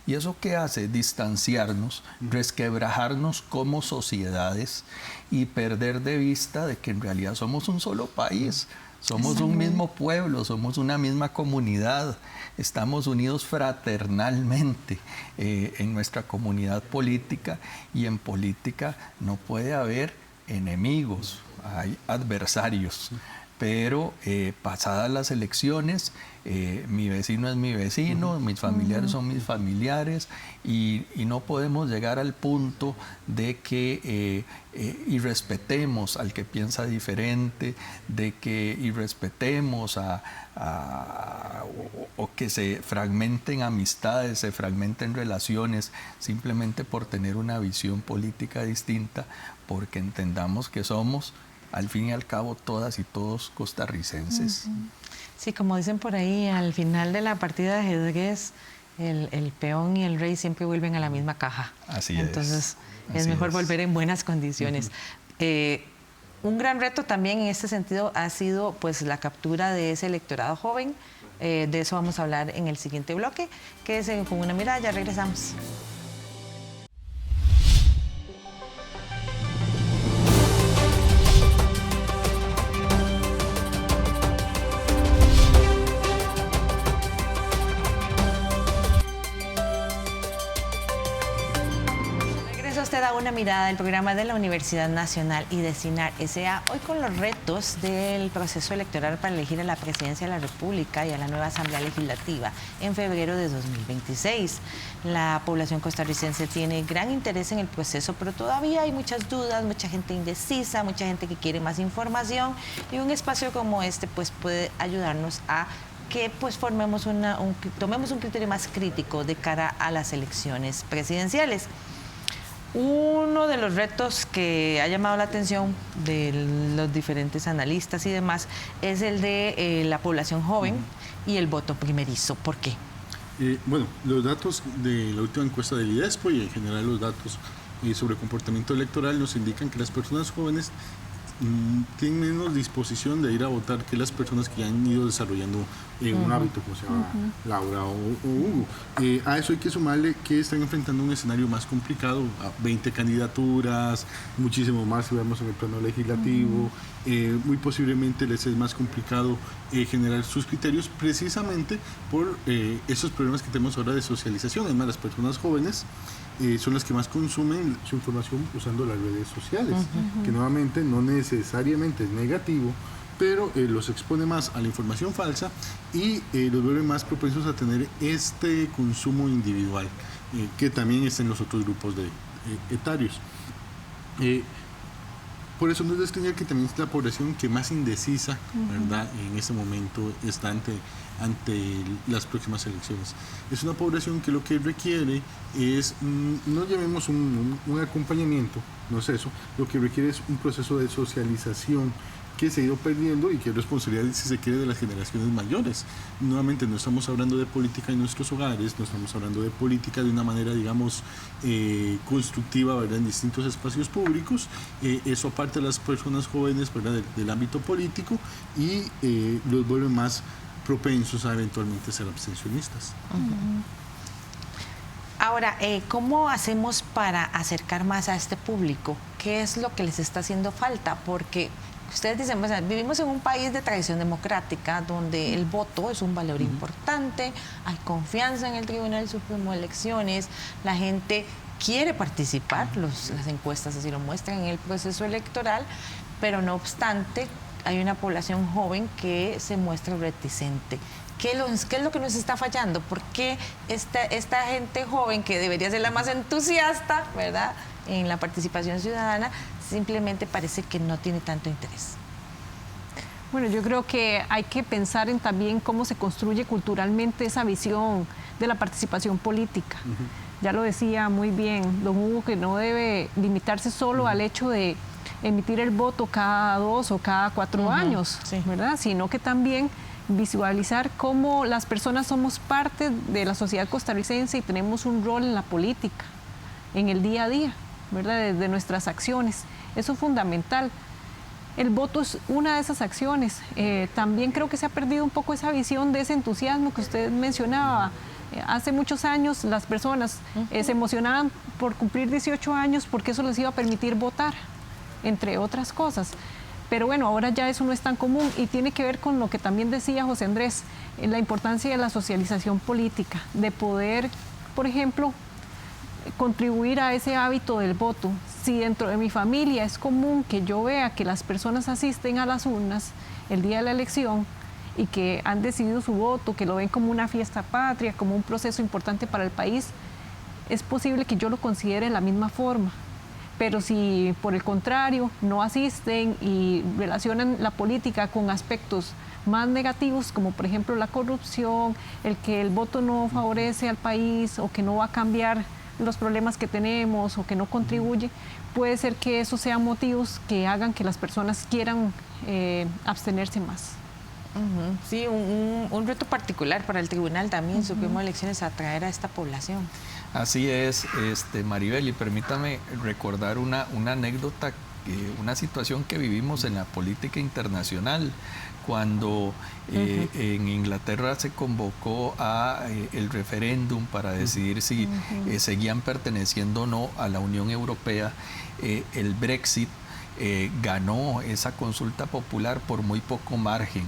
¿Y eso qué hace? Distanciarnos, resquebrajarnos como sociedades y perder de vista de que en realidad somos un solo país, somos un mismo pueblo, somos una misma comunidad, estamos unidos fraternalmente en nuestra comunidad política, y en política no puede haber enemigos, hay adversarios. Pero pasadas las elecciones, mi vecino es mi vecino, mis familiares son mis familiares, y no podemos llegar al punto de que irrespetemos al que piensa diferente, de que irrespetemos o que se fragmenten amistades, se fragmenten relaciones, simplemente por tener una visión política distinta, porque entendamos que somos, al fin y al cabo, todas y todos costarricenses. Sí, como dicen por ahí, al final de la partida de ajedrez, el peón y el rey siempre vuelven a la misma caja. Así Entonces, es mejor volver en buenas condiciones. Un gran reto también en este sentido ha sido pues la captura de ese electorado joven. De eso vamos a hablar en el siguiente bloque. Quédense con una mirada, ya regresamos. usted a Una Mirada, el programa de la Universidad Nacional y de CINAR S.A. Hoy con los retos del proceso electoral para elegir a la Presidencia de la República y a la nueva Asamblea Legislativa en febrero de 2026. La población costarricense tiene gran interés en el proceso, pero todavía hay muchas dudas, mucha gente indecisa, mucha gente que quiere más información, y un espacio como este pues puede ayudarnos a que pues tomemos un criterio más crítico de cara a las elecciones presidenciales. Uno de los retos que ha llamado la atención de los diferentes analistas y demás es el de la población joven y el voto primerizo. ¿Por qué? Bueno, los datos de la última encuesta del IDESPO y en general los datos sobre comportamiento electoral nos indican que las personas jóvenes tienen menos disposición de ir a votar que las personas que han ido desarrollando un hábito, como se llama Laura o Hugo. A eso hay que sumarle que están enfrentando un escenario más complicado, a 20 candidaturas, muchísimo más si vemos en el plano legislativo. Muy posiblemente les es más complicado generar sus criterios precisamente por esos problemas que tenemos ahora de socialización. Además, las personas jóvenes son las que más consumen su información usando las redes sociales, que nuevamente no necesariamente es negativo, pero los expone más a la información falsa y los vuelve más propensos a tener este consumo individual, que también está en los otros grupos etarios. Por eso no es de extrañar que también es la población que más indecisa, ¿verdad?, en este momento está ante las próximas elecciones. Es una población que lo que requiere es, no llamemos un acompañamiento, no es eso, lo que requiere es un proceso de socialización que se ha ido perdiendo y que es responsabilidad, si se quiere, de las generaciones mayores. Nuevamente, no estamos hablando de política en nuestros hogares, no estamos hablando de política de una manera, digamos, constructiva, ¿verdad?, en distintos espacios públicos. Eso aparte de las personas jóvenes, ¿verdad?, del ámbito político, y los vuelve más propensos a eventualmente ser abstencionistas. Ahora, ¿cómo hacemos para acercar más a este público? ¿Qué es lo que les está haciendo falta? Porque ustedes dicen, pues, vivimos en un país de tradición democrática donde el voto es un valor importante, hay confianza en el Tribunal Supremo de Elecciones, la gente quiere participar, las encuestas así lo muestran, en el proceso electoral, pero no obstante hay una población joven que se muestra reticente. ¿Qué es lo que nos está fallando? ¿Por qué esta gente joven, que debería ser la más entusiasta, ¿verdad?, en la participación ciudadana, simplemente parece que no tiene tanto interés? Bueno, yo creo que hay que pensar en también cómo se construye culturalmente esa visión de la participación política. Ya lo decía muy bien don Hugo, que no debe limitarse solo al hecho de emitir el voto cada 2 o cada 4 años, ¿verdad?, sino que también visualizar cómo las personas somos parte de la sociedad costarricense y tenemos un rol en la política, en el día a día, ¿verdad?, de nuestras acciones. Eso es fundamental. El voto es una de esas acciones. También creo que se ha perdido un poco esa visión de ese entusiasmo que usted mencionaba. Hace muchos años las personas se emocionaban por cumplir 18 años porque eso les iba a permitir votar, entre otras cosas. Pero bueno, ahora ya eso no es tan común y tiene que ver con lo que también decía José Andrés, la importancia de la socialización política, de poder, por ejemplo, contribuir a ese hábito del voto. Si dentro de mi familia es común que yo vea que las personas asisten a las urnas el día de la elección y que han decidido su voto, que lo ven como una fiesta patria, como un proceso importante para el país, es posible que yo lo considere de la misma forma. Pero si por el contrario no asisten y relacionan la política con aspectos más negativos, como por ejemplo la corrupción, el que el voto no favorece al país o que no va a cambiar los problemas que tenemos o que no contribuye, puede ser que esos sean motivos que hagan que las personas quieran abstenerse más. Sí, un reto particular para el Tribunal también Supremo de Elecciones, atraer a esta población. Así es, Maribel, y permítame recordar una anécdota, una situación que vivimos en la política internacional, cuando en Inglaterra se convocó a el referéndum para decidir si seguían perteneciendo o no a la Unión Europea. El Brexit ganó esa consulta popular por muy poco margen.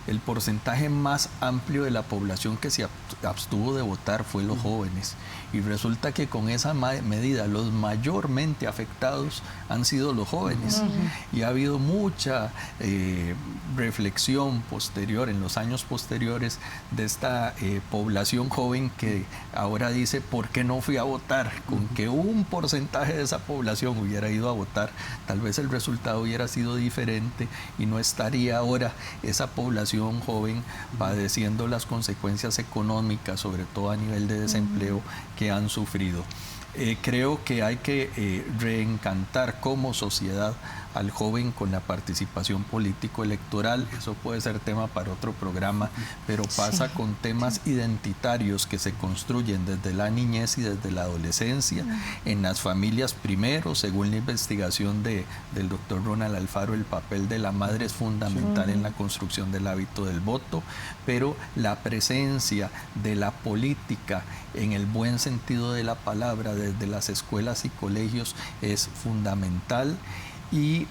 el porcentaje más amplio de la población que se abstuvo de votar fue los jóvenes. Y resulta que con esa medida los mayormente afectados han sido los jóvenes. Y ha habido mucha reflexión posterior, en los años posteriores, de esta población joven que ahora dice, ¿por qué no fui a votar? Con que un porcentaje de esa población hubiera ido a votar, tal vez el resultado hubiera sido diferente y no estaría ahora esa población joven padeciendo las consecuencias económicas, sobre todo a nivel de desempleo, que han sufrido. Creo que hay que reencantar como sociedad al joven con la participación político-electoral. Eso puede ser tema para otro programa, pero pasa con temas identitarios que se construyen desde la niñez y desde la adolescencia, en las familias primero. Según la investigación del doctor Ronald Alfaro, el papel de la madre es fundamental en la construcción del hábito del voto, pero la presencia de la política en el buen sentido de la palabra desde las escuelas y colegios es fundamental. Y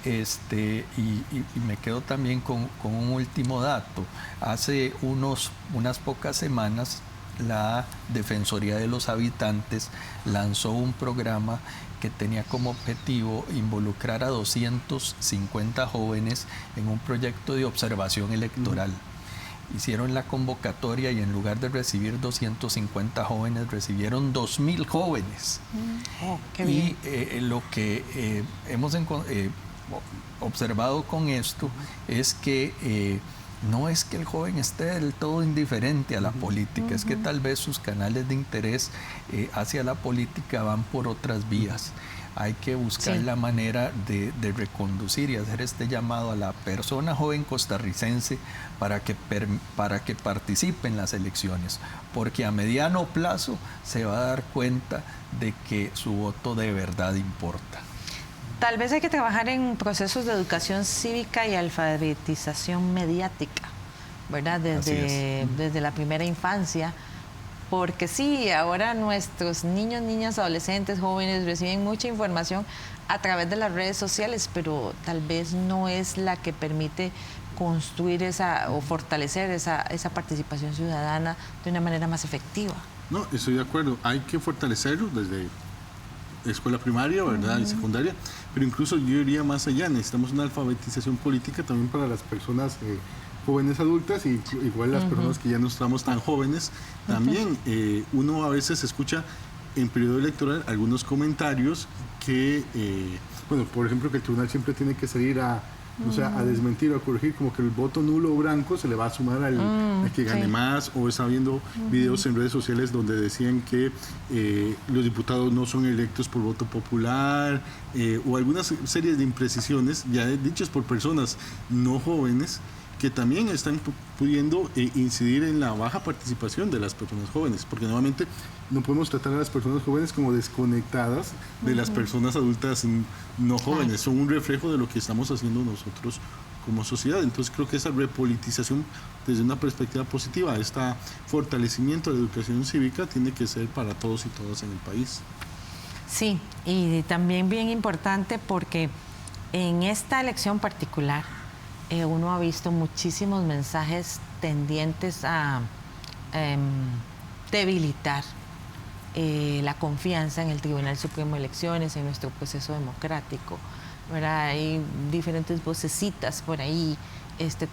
me quedo también con un último dato. Hace unas pocas semanas la Defensoría de los Habitantes lanzó un programa que tenía como objetivo involucrar a 250 jóvenes en un proyecto de observación electoral. Hicieron la convocatoria y en lugar de recibir 250 jóvenes, recibieron 2.000 jóvenes. Qué bien. Y lo que hemos observado con esto es que no es que el joven esté del todo indiferente a la política, es que tal vez sus canales de interés hacia la política van por otras vías. Hay que buscar la manera de reconducir y hacer este llamado a la persona joven costarricense para que participe en las elecciones, porque a mediano plazo se va a dar cuenta de que su voto de verdad importa. Tal vez hay que trabajar en procesos de educación cívica y alfabetización mediática, ¿verdad? Desde la primera infancia. Porque sí, ahora nuestros niños, niñas, adolescentes, jóvenes reciben mucha información a través de las redes sociales, pero tal vez no es la que permite construir o fortalecer esa participación ciudadana de una manera más efectiva. No, estoy de acuerdo. Hay que fortalecerlo desde escuela primaria, ¿verdad? Y secundaria, pero incluso yo iría más allá. Necesitamos una alfabetización política también para las personas jóvenes adultas y igual las personas que ya no estamos tan jóvenes. También uno a veces escucha en periodo electoral algunos comentarios que, bueno, por ejemplo, que el tribunal siempre tiene que salir a desmentir o a corregir, como que el voto nulo o blanco se le va a sumar al que gane más, o está viendo videos en redes sociales donde decían que los diputados no son electos por voto popular, o algunas series de imprecisiones ya dichas por personas no jóvenes que también están pudiendo incidir en la baja participación de las personas jóvenes, porque nuevamente no podemos tratar a las personas jóvenes como desconectadas de las personas adultas no jóvenes, son un reflejo de lo que estamos haciendo nosotros como sociedad. Entonces creo que esa repolitización desde una perspectiva positiva, este fortalecimiento de la educación cívica tiene que ser para todos y todas en el país. Sí, y también bien importante porque en esta elección particular uno ha visto muchísimos mensajes tendientes a debilitar la confianza en el Tribunal Supremo de Elecciones, en nuestro proceso democrático, ¿verdad? Hay diferentes vocecitas por ahí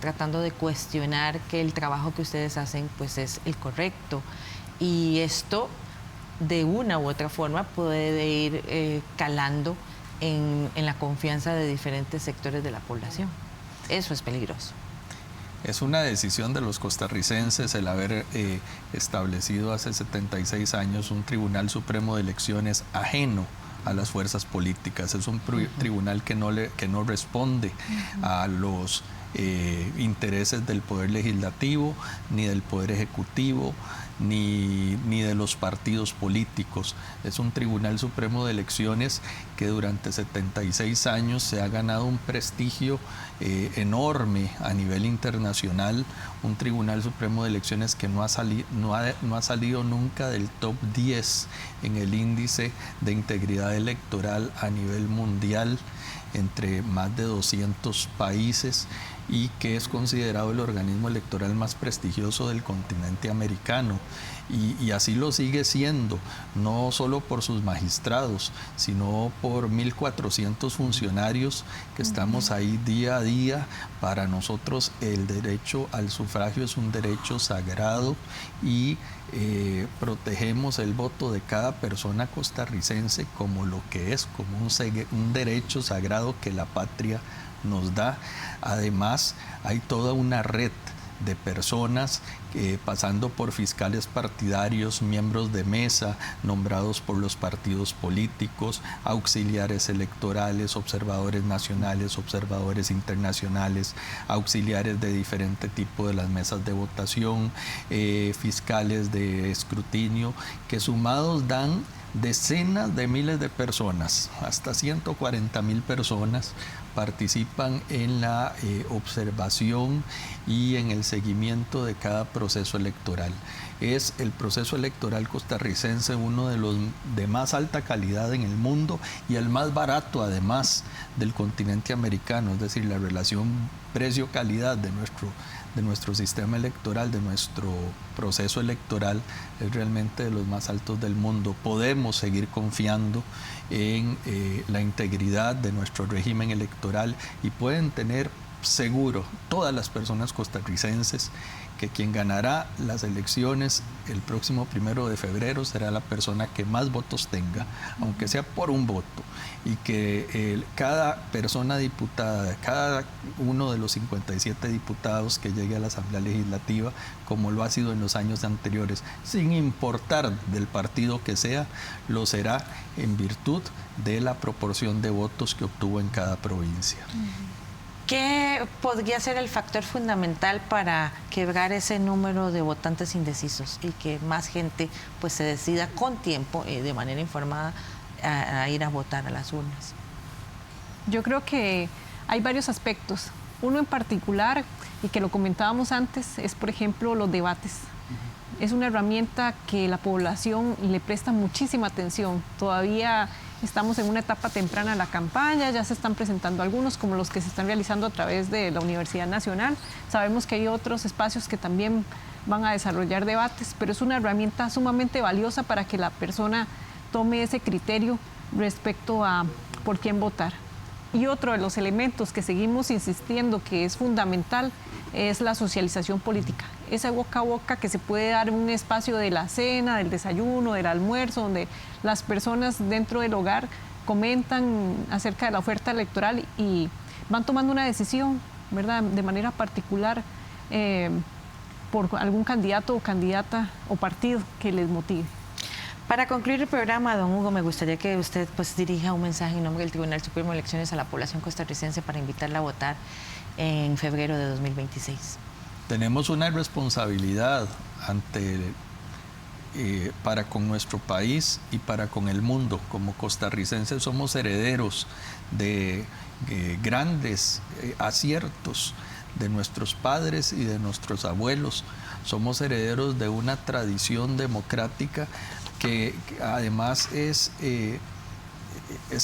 tratando de cuestionar que el trabajo que ustedes hacen pues es el correcto, y esto de una u otra forma puede ir calando en la confianza de diferentes sectores de la población. Eso es peligroso. Es una decisión de los costarricenses el haber establecido hace 76 años un Tribunal Supremo de Elecciones ajeno a las fuerzas políticas. Es un tribunal que no responde a los intereses del Poder Legislativo ni del Poder Ejecutivo, ni de los partidos políticos. Es un Tribunal Supremo de Elecciones que durante 76 años se ha ganado un prestigio enorme a nivel internacional, un Tribunal Supremo de Elecciones que no ha salido nunca del top 10 en el índice de integridad electoral a nivel mundial entre más de 200 países y que es considerado el organismo electoral más prestigioso del continente americano. Y así lo sigue siendo, no solo por sus magistrados, sino por 1.400 funcionarios que estamos ahí día a día. Para nosotros el derecho al sufragio es un derecho sagrado y protegemos el voto de cada persona costarricense como lo que es, como un derecho sagrado que la patria nos da. Además, hay toda una red de personas pasando por fiscales partidarios, miembros de mesa, nombrados por los partidos políticos, auxiliares electorales, observadores nacionales, observadores internacionales, auxiliares de diferente tipo de las mesas de votación, fiscales de escrutinio, que sumados dan decenas de miles de personas, hasta 140.000 personas participan en la observación y en el seguimiento de cada proceso electoral. Es el proceso electoral costarricense uno de los de más alta calidad en el mundo y el más barato además del continente americano, es decir, la relación precio-calidad de nuestro sistema electoral, de nuestro proceso electoral, es realmente de los más altos del mundo. Podemos seguir confiando en la integridad de nuestro régimen electoral y pueden tener seguro todas las personas costarricenses que quien ganará las elecciones el próximo 1 de febrero será la persona que más votos tenga, aunque sea por un voto, y que cada persona diputada, cada uno de los 57 diputados que llegue a la Asamblea Legislativa, como lo ha sido en los años anteriores, sin importar del partido que sea, lo será en virtud de la proporción de votos que obtuvo en cada provincia. ¿Qué podría ser el factor fundamental para quebrar ese número de votantes indecisos y que más gente pues se decida con tiempo, de manera informada, a ir a votar a las urnas? Yo creo que hay varios aspectos. Uno en particular, y que lo comentábamos antes, es por ejemplo los debates. Es una herramienta que la población le presta muchísima atención. Todavía estamos en una etapa temprana de la campaña, ya se están presentando algunos, como los que se están realizando a través de la Universidad Nacional. Sabemos que hay otros espacios que también van a desarrollar debates, pero es una herramienta sumamente valiosa para que la persona tome ese criterio respecto a por quién votar. Y otro de los elementos que seguimos insistiendo que es fundamental es la socialización política. Esa boca a boca que se puede dar en un espacio de la cena, del desayuno, del almuerzo, donde las personas dentro del hogar comentan acerca de la oferta electoral y van tomando una decisión, ¿verdad?, de manera particular por algún candidato o candidata o partido que les motive. Para concluir el programa, don Hugo, me gustaría que usted pues dirija un mensaje en nombre del Tribunal Supremo de Elecciones a la población costarricense para invitarla a votar en febrero de 2026. Tenemos una responsabilidad para con nuestro país y para con el mundo. Como costarricenses somos herederos de grandes aciertos de nuestros padres y de nuestros abuelos. Somos herederos de una tradición democrática que además es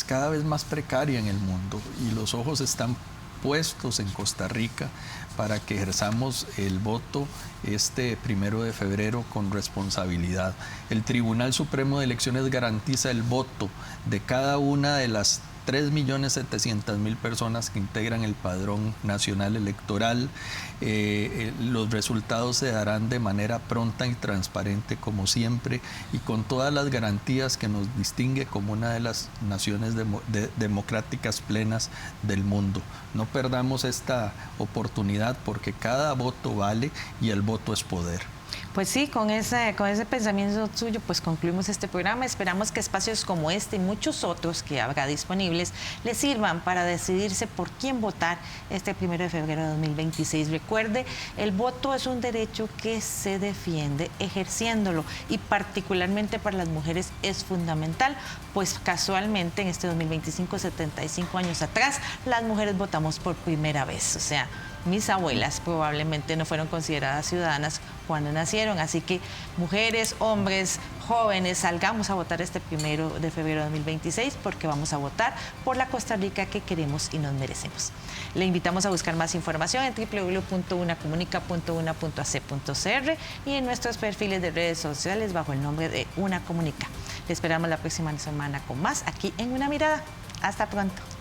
cada vez más precaria en el mundo y los ojos están puestos en Costa Rica para que ejerzamos el voto este 1 de febrero con responsabilidad. El Tribunal Supremo de Elecciones garantiza el voto de cada una de las 3.700.000 personas que integran el Padrón Nacional Electoral. Los resultados se darán de manera pronta y transparente como siempre y con todas las garantías que nos distingue como una de las naciones democráticas plenas del mundo. No perdamos esta oportunidad porque cada voto vale y el voto es poder. Pues sí, con ese pensamiento suyo, pues concluimos este programa. Esperamos que espacios como este y muchos otros que habrá disponibles les sirvan para decidirse por quién votar este 1 de febrero de 2026. Recuerde, el voto es un derecho que se defiende ejerciéndolo, y particularmente para las mujeres es fundamental, pues casualmente en este 2025, 75 años atrás, las mujeres votamos por primera vez. O sea, mis abuelas probablemente no fueron consideradas ciudadanas cuando nacieron, así que mujeres, hombres, jóvenes, salgamos a votar este 1 de febrero de 2026 porque vamos a votar por la Costa Rica que queremos y nos merecemos. Le invitamos a buscar más información en www.unacomunica.una.ac.cr y en nuestros perfiles de redes sociales bajo el nombre de Una Comunica. Le esperamos la próxima semana con más aquí en Una Mirada. Hasta pronto.